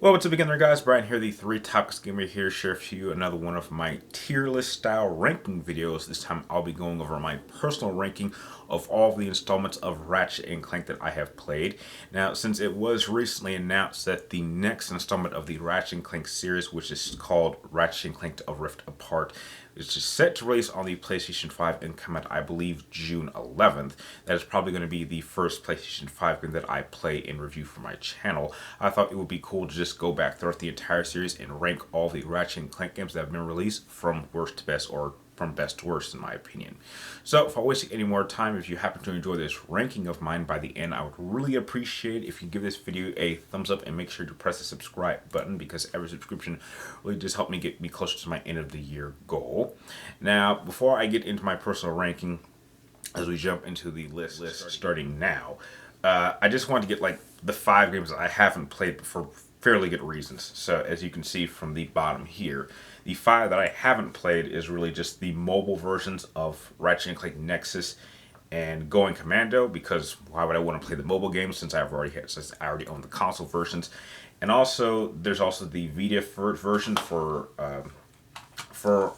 Well, what's up again there, guys? Brian here, the Three Topics Gamer here, share for you another one of my tier list style ranking videos. This time I'll be going over my personal ranking of all of the installments of Ratchet and Clank that I have played. Now, since it was recently announced that the next installment of the Ratchet and Clank series, which is called Ratchet and Clank A Rift Apart, which is set to release on the PlayStation 5 and come out, I believe, June 11th. That is probably going to be the first PlayStation 5 game that I play and review for my channel. I thought it would be cool to just go back throughout the entire series and rank all the Ratchet and Clank games that have been released from worst to best, or from best to worst, in my opinion. So, without wasting any more time, if you happen to enjoy this ranking of mine by the end, I would really appreciate if you give this video a thumbs up and make sure to press the subscribe button, because every subscription really does help me get me closer to my end of the year goal. Now, before I get into my personal ranking, as we jump into the list starting now, I just wanted to get like the 5 games that I haven't played for fairly good reasons. So as you can see from the bottom here, the 5 that I haven't played is really just the mobile versions of Ratchet and Clank Nexus and Going Commando, because why would I want to play the mobile games since I already own the console versions. And also there's also the Vita version for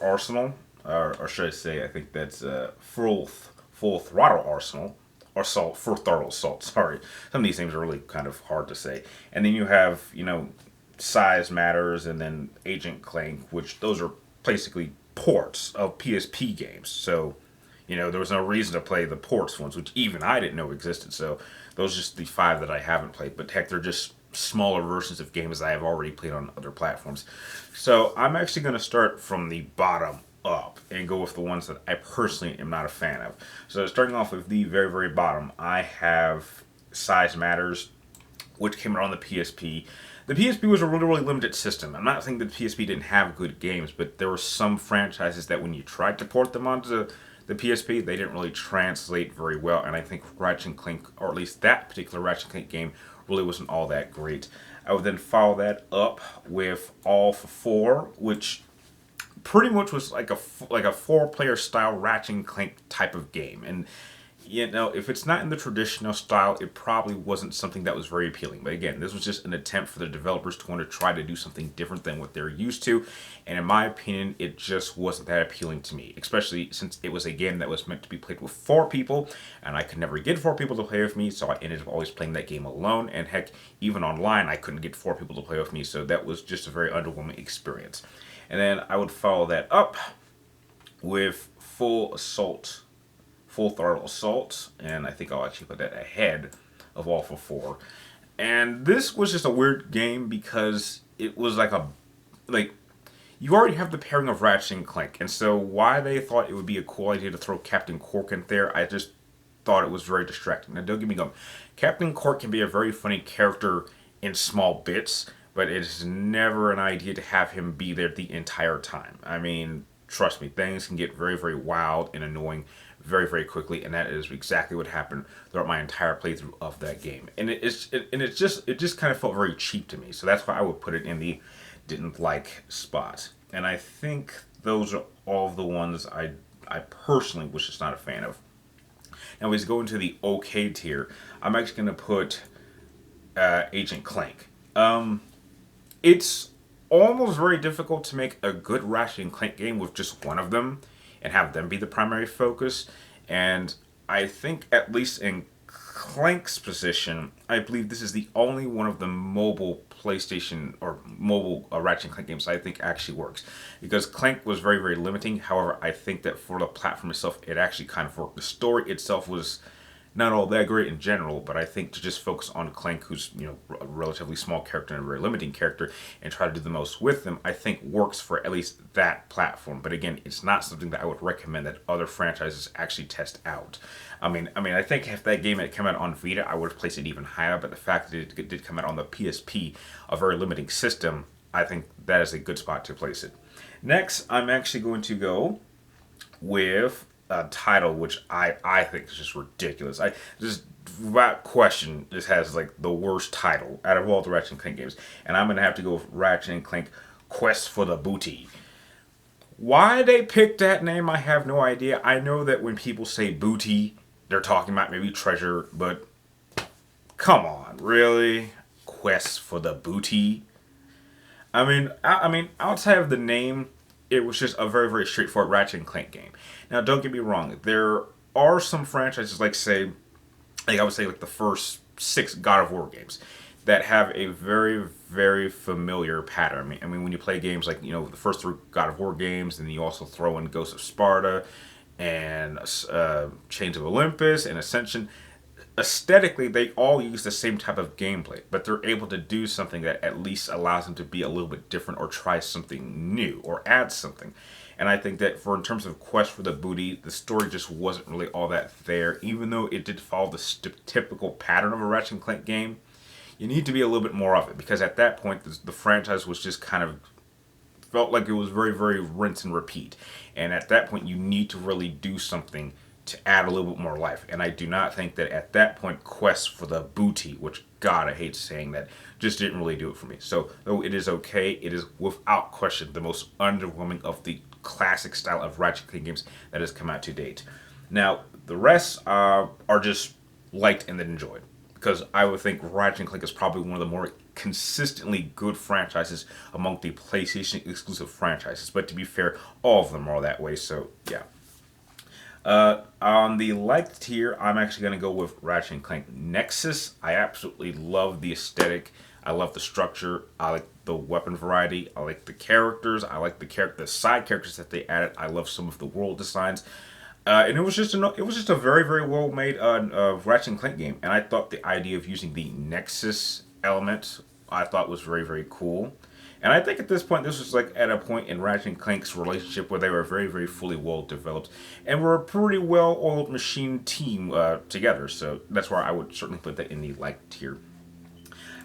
Arsenal, or should I say, I think that's full throttle Arsenal. Or full throttle assault, sorry. Some of these things are really kind of hard to say. And then you have, Size Matters and then Agent Clank, which those are basically ports of PSP games. So, there was no reason to play the ports ones, which even I didn't know existed. So those are just the 5 that I haven't played. But heck, they're just smaller versions of games that I have already played on other platforms. So I'm actually going to start from the bottom up and go with the ones that I personally am not a fan of. So starting off with the very, very bottom, I have Size Matters, which came out on the PSP. The PSP was a really, really limited system. I'm not saying that the PSP didn't have good games, but there were some franchises that when you tried to port them onto the PSP, they didn't really translate very well, and I think Ratchet and Clank, or at least that particular Ratchet and Clank game, really wasn't all that great. I would then follow that up with All for Four, which pretty much was like a 4-player style Ratchet and Clank type of game. And if it's not in the traditional style, it probably wasn't something that was very appealing. But again, this was just an attempt for the developers to want to try to do something different than what they're used to. And in my opinion, it just wasn't that appealing to me, especially since it was a game that was meant to be played with 4 people, and I could never get 4 people to play with me, so I ended up always playing that game alone. And heck, even online, I couldn't get 4 people to play with me, so that was just a very underwhelming experience. And then I would follow that up with Full Throttle Assault, and I think I'll actually put that ahead of All for Four. And this was just a weird game because it was like you already have the pairing of Ratchet and Clank, and so why they thought it would be a cool idea to throw Captain Cork in there, I just thought it was very distracting. Now, don't get me wrong, Captain Cork can be a very funny character in small bits, but it is never an idea to have him be there the entire time. I mean, trust me, things can get very, very wild and annoying very, very quickly, and that is exactly what happened throughout my entire playthrough of that game. And it just kind of felt very cheap to me, so that's why I would put it in the didn't like spot. And I think those are all of the ones I personally was just not a fan of. Now, as we go into the okay tier, I'm actually going to put Agent Clank. It's almost very difficult to make a good Ratchet and Clank game with just one of them and have them be the primary focus. And I think, at least in Clank's position, I believe this is the only one of the mobile PlayStation or mobile Ratchet and Clank games I think actually works. Because Clank was very, very limiting. However, I think that for the platform itself, it actually kind of worked. The story itself was not all that great in general, but I think to just focus on Clank, who's a relatively small character and a very limiting character, and try to do the most with them, I think works for at least that platform. But again, it's not something that I would recommend that other franchises actually test out. I mean, I think if that game had come out on Vita, I would have placed it even higher. But the fact that it did come out on the PSP, a very limiting system, I think that is a good spot to place it. Next, I'm actually going to go with a title which I think is just ridiculous. Without question, this has like the worst title out of all the Ratchet and Clank games, and I'm gonna have to go with Ratchet and Clank Quest for the Booty. Why they picked that name, I have no idea. I know that when people say booty, they're talking about maybe treasure, but come on, really? Quest for the Booty? I mean, outside of the name, it was just a very, very straightforward Ratchet and Clank game. Now, don't get me wrong. There are some franchises, like I would say, like the first six God of War games, that have a very, very familiar pattern. I mean, when you play games like the first three God of War games, and then you also throw in Ghost of Sparta and Chains of Olympus and Ascension, aesthetically they all use the same type of gameplay, but they're able to do something that at least allows them to be a little bit different or try something new or add something. And I think that for in terms of Quest for the Booty, the story just wasn't really all that there, even though it did follow the typical pattern of a Ratchet and Clank game. You need to be a little bit more of it, because at that point the franchise was just kind of felt like it was very, very rinse and repeat. And at that point, you need to really do something to add a little bit more life. And I do not think that at that point, Quest for the Booty, which, God, I hate saying that, just didn't really do it for me. So, though it is okay, it is without question the most underwhelming of the classic style of Ratchet Clank games that has come out to date. Now, the rest are just liked and then enjoyed, because I would think Ratchet and Clank is probably one of the more consistently good franchises among the PlayStation exclusive franchises. But to be fair, all of them are that way. So yeah. On the liked tier, I'm actually going to go with Ratchet and Clank Nexus. I absolutely love the aesthetic. I love the structure. I like the weapon variety. I like the characters. I like the side characters that they added. I love some of the world designs. And it was just a very, very well made Ratchet and Clank game. And I thought the idea of using the Nexus element I thought was very, very cool. And I think at this point, this was like at a point in Ratchet and Clank's relationship where they were very, very fully well developed and were a pretty well oiled machine team together. So that's why I would certainly put that in the like tier.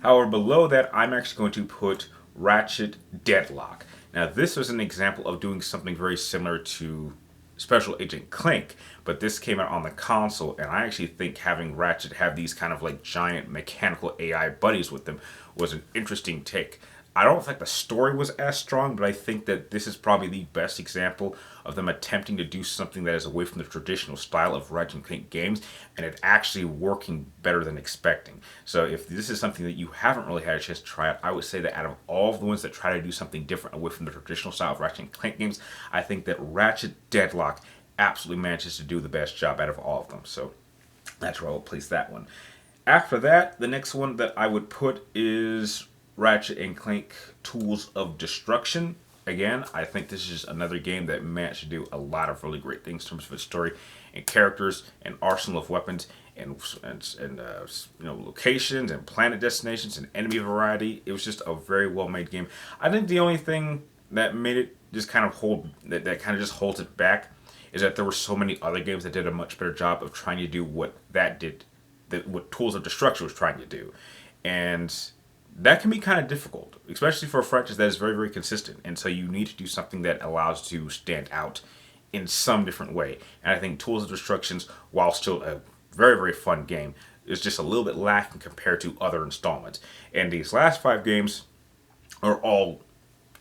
However, below that, I'm actually going to put Ratchet Deadlock. Now, this was an example of doing something very similar to Special Agent Clank, but this came out on the console, and I actually think having Ratchet have these kind of like giant mechanical AI buddies with them was an interesting take. I don't think the story was as strong, but I think that this is probably the best example of them attempting to do something that is away from the traditional style of Ratchet and Clank games, and it actually working better than expecting. So if this is something that you haven't really had a chance to try out, I would say that out of all of the ones that try to do something different away from the traditional style of Ratchet and Clank games, I think that Ratchet Deadlock absolutely manages to do the best job out of all of them. So that's where I will place that one. After that, the next one that I would put is Ratchet and Clank Tools of Destruction. Again, I think this is another game that managed to do a lot of really great things in terms of its story and characters and arsenal of weapons and locations and planet destinations and enemy variety. It was just a very well made game. I think the only thing that made it just kind of that kind of just holds it back is that there were so many other games that did a much better job of trying to do what that did, what Tools of Destruction was trying to do, and that can be kind of difficult, especially for a franchise that is very, very consistent. And so you need to do something that allows to stand out in some different way. And I think Tools of Destruction, while still a very, very fun game, is just a little bit lacking compared to other installments. And these last 5 games are all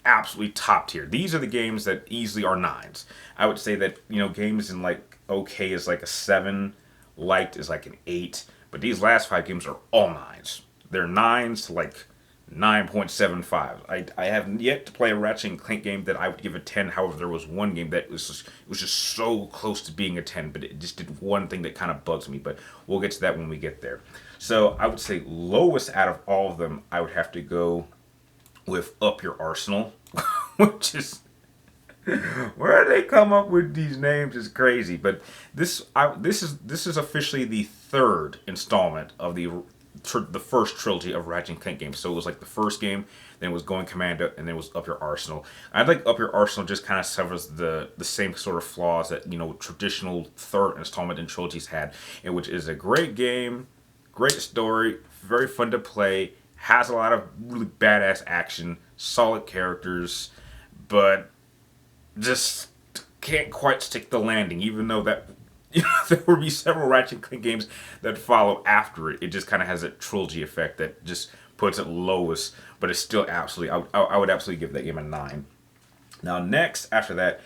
absolutely top tier. These are the games that easily are 9s. I would say that, games in like okay is like a 7, liked is like an 8, but these last 5 games are all 9s. They're 9s to like 9.75. I have yet to play a Ratchet and Clank game that I would give a 10. However, there was one game that was just so close to being a 10, but it just did one thing that kind of bugs me. But we'll get to that when we get there. So I would say lowest out of all of them, I would have to go with Up Your Arsenal, which is where they come up with these names is crazy. But this is officially the 3rd installment of the first trilogy of Ratchet and Clank games. So it was like the first game, then it was Going Commando, and then it was Up Your Arsenal. I think Up Your Arsenal just kind of suffers the same sort of flaws that traditional 3rd installment in trilogies had, in which is a great game, great story, very fun to play, has a lot of really badass action, solid characters, but just can't quite stick the landing, even though that there will be several Ratchet and Clank games that follow after it. It just kind of has a trilogy effect that just puts it lowest, but it's still absolutely, I would absolutely give that game a 9. Now, next, after that,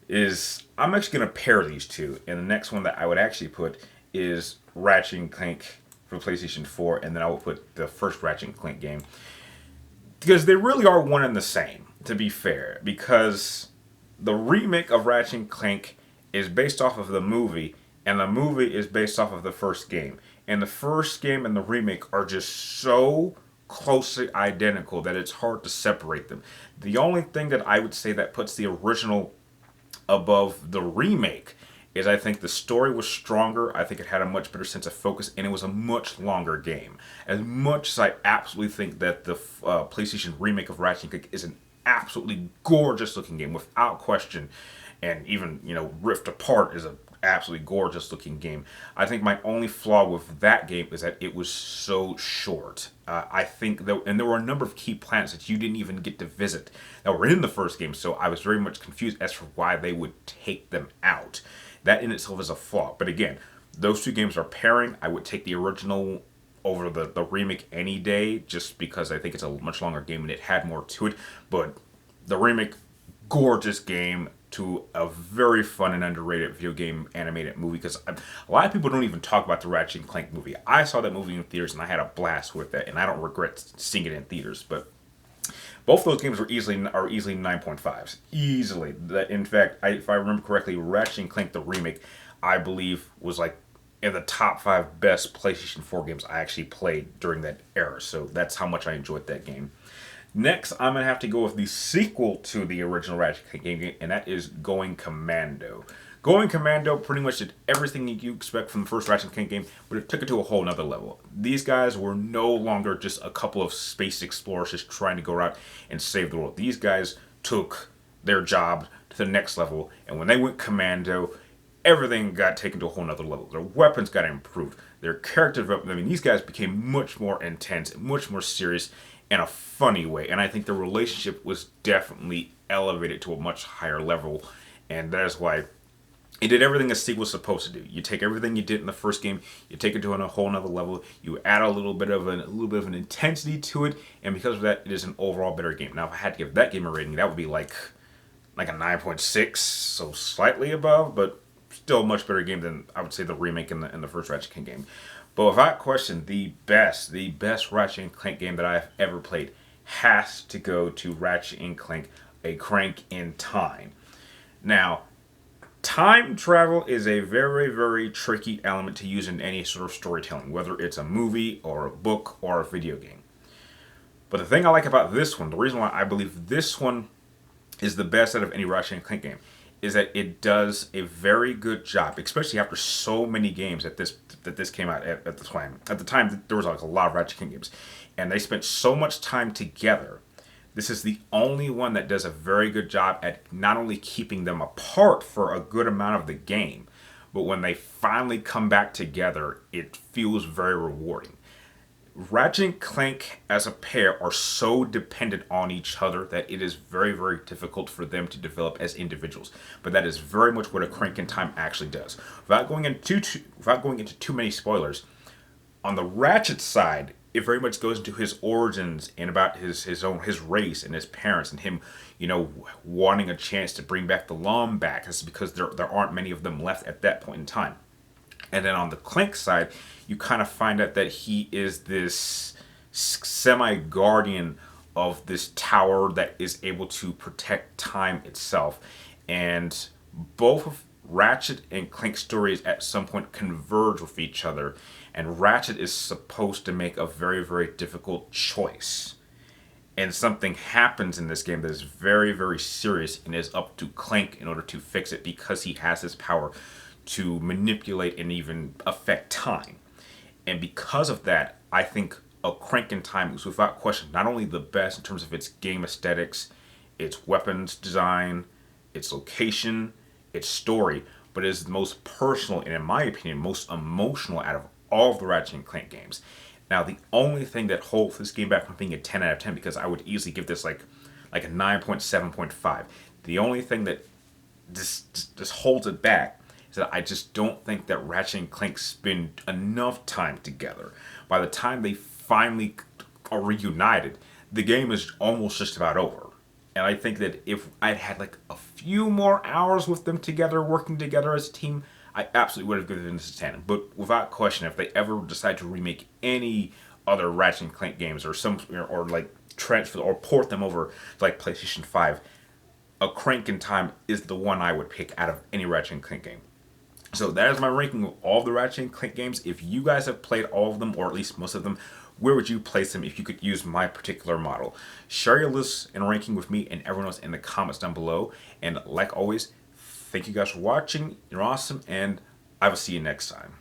is, I'm actually going to pair these two, and the next one that I would actually put is Ratchet and Clank for PlayStation 4, and then I will put the first Ratchet and Clank game. because they really are one and the same, to be fair. Because the remake of Ratchet and Clank is based off of the movie, and the movie is based off of the first game. And the first game and the remake are just so closely identical that it's hard to separate them. The only thing that I would say that puts the original above the remake is I think the story was stronger. I think it had a much better sense of focus, and it was a much longer game. As much as I absolutely think that the PlayStation remake of Ratchet and Clank is an absolutely gorgeous looking game, without question, and even Rift Apart is a absolutely gorgeous looking game. I think my only flaw with that game is that it was so short. I think and there were a number of key planets that you didn't even get to visit that were in the first game, so I was very much confused as to why they would take them out. That in itself is a flaw. But again, those two games are pairing. I would take the original over the remake any day, just because I think it's a much longer game and it had more to it. But the remake, gorgeous game to a very fun and underrated video game animated movie, because a lot of people don't even talk about the Ratchet and Clank movie. I saw that movie in theaters and I had a blast with it, and I don't regret seeing it in theaters. But both those games are easily 9.5s. Easily. In fact, if I remember correctly, Ratchet and Clank the remake, I believe, was like in the top 5 best PlayStation 4 games I actually played during that era. So that's how much I enjoyed that game. Next, I'm going to have to go with the sequel to the original Ratchet Clank game, and that is Going Commando. Going Commando pretty much did everything you expect from the first Ratchet Clank game, but it took it to a whole nother level. These guys were no longer just a couple of space explorers just trying to go out and save the world. These guys took their job to the next level, and when they went Commando, everything got taken to a whole nother level. Their weapons got improved. Their character development, these guys became much more intense, much more serious, in a funny way. And I think the relationship was definitely elevated to a much higher level, and that is why it did everything a sequel was supposed to do. You take everything you did in the first game, you take it to a whole nother level, you add a little bit of an intensity to it, and because of that, it is an overall better game. Now, if I had to give that game a rating, that would be like a 9.6, so slightly above, but still a much better game than, I would say, the remake in the first Ratchet Clank game. But without question, the best Ratchet and Clank game that I've ever played has to go to Ratchet and Clank: A Crank in Time. Now, time travel is a very, very tricky element to use in any sort of storytelling, whether it's a movie or a book or a video game. But the thing I like about this one, the reason why I believe this one is the best out of any Ratchet and Clank game, is that it does a very good job, especially after so many games that this came out at the time. At the time, there was like a lot of Ratchet Clank games, and they spent so much time together. This is the only one that does a very good job at not only keeping them apart for a good amount of the game, but when they finally come back together, it feels very rewarding. Ratchet and Clank as a pair are so dependent on each other that it is very, very difficult for them to develop as individuals. But that is very much what A Crank in Time actually does. Without going into too many spoilers, on the Ratchet side, it very much goes into his origins and about his race and his parents and him, wanting a chance to bring back the Lombax. That's because there aren't many of them left at that point in time. And then on the Clank side, you kind of find out that he is this semi-guardian of this tower that is able to protect time itself. And both of Ratchet and Clank's stories at some point converge with each other. And Ratchet is supposed to make a very, very difficult choice. And something happens in this game that is very, very serious and is up to Clank in order to fix it, because he has this power to manipulate and even affect time. And because of that, I think A Crank in Time is without question not only the best in terms of its game aesthetics, its weapons design, its location, its story, but it is the most personal and, in my opinion, most emotional out of all of the Ratchet and Clank games. Now, the only thing that holds this game back from being a 10 out of 10, because I would easily give this like a 9.7.5, the only thing that just holds it back is that I just don't think that Ratchet and Clank spend enough time together. By the time they finally are reunited, the game is almost just about over. And I think that if I'd had like a few more hours with them together, working together as a team, I absolutely would have given this a 10. But without question, if they ever decide to remake any other Ratchet and Clank games or transfer or port them over to like PlayStation 5, A Crank in Time is the one I would pick out of any Ratchet and Clank game. So that is my ranking of all the Ratchet and Clank games. If you guys have played all of them, or at least most of them, where would you place them if you could use my particular model? Share your lists and ranking with me and everyone else in the comments down below. And like always, thank you guys for watching. You're awesome, and I will see you next time.